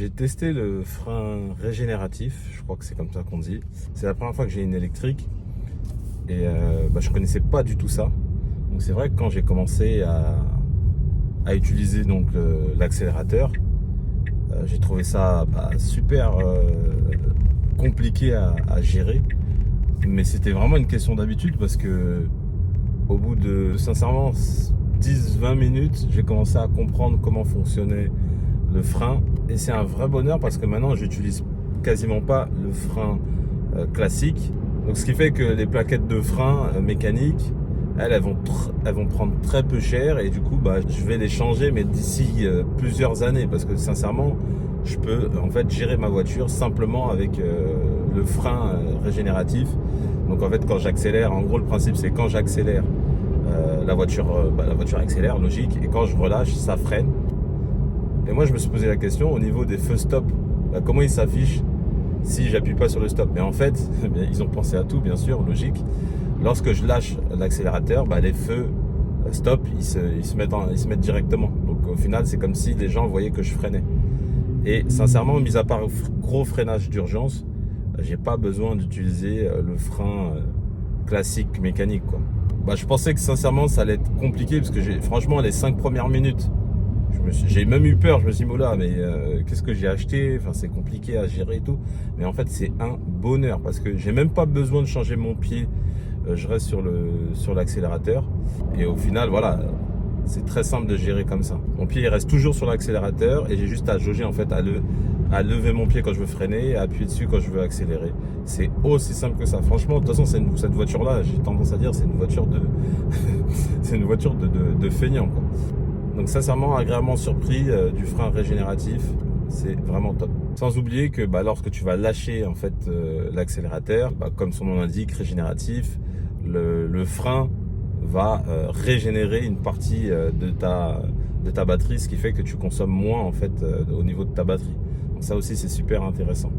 J'ai testé le frein régénératif, je crois que c'est comme ça qu'on dit. C'est la première fois que j'ai une électrique et je connaissais pas du tout ça. Donc c'est vrai que quand j'ai commencé à utiliser donc l'accélérateur, j'ai trouvé ça super compliqué à gérer. Mais c'était vraiment une question d'habitude parce que au bout de sincèrement 10-20 minutes, j'ai commencé à comprendre comment fonctionnait le frein et c'est un vrai bonheur parce que maintenant j'utilise quasiment pas le frein classique, donc ce qui fait que les plaquettes de frein mécaniques elles vont prendre très peu cher et du coup je vais les changer, mais d'ici plusieurs années, parce que sincèrement je peux en fait gérer ma voiture simplement avec le frein régénératif. Donc en fait quand j'accélère, en gros le principe c'est quand j'accélère la voiture accélère, logique, et quand je relâche ça freine. Et moi je me suis posé la question au niveau des feux stop, comment ils s'affichent si j'appuie pas sur le stop. Mais en fait ils ont pensé à tout, bien sûr, logique. Lorsque je lâche l'accélérateur, les feux stop ils se mettent directement. Donc au final c'est comme si les gens voyaient que je freinais. Et sincèrement, mis à part gros freinage d'urgence, j'ai pas besoin d'utiliser le frein classique mécanique, quoi. Je pensais que sincèrement ça allait être compliqué parce que franchement les 5 premières minutes j'ai même eu peur. Je me suis dit là, mais qu'est-ce que j'ai acheté, enfin c'est compliqué à gérer et tout. Mais en fait c'est un bonheur parce que j'ai même pas besoin de changer mon pied. Je reste sur l'accélérateur et au final voilà, c'est très simple de gérer comme ça. Mon pied il reste toujours sur l'accélérateur et j'ai juste à jauger en fait, à lever mon pied quand je veux freiner et à appuyer dessus quand je veux accélérer. C'est aussi simple que ça. Franchement, de toute façon, cette voiture-là, j'ai tendance à dire, c'est une voiture c'est une voiture de feignant, quoi. Donc sincèrement, agréablement surpris du frein régénératif, c'est vraiment top. Sans oublier que lorsque tu vas lâcher en fait l'accélérateur, comme son nom l'indique, régénératif, le frein va régénérer une partie de ta batterie, ce qui fait que tu consommes moins en fait au niveau de ta batterie. Donc ça aussi c'est super intéressant.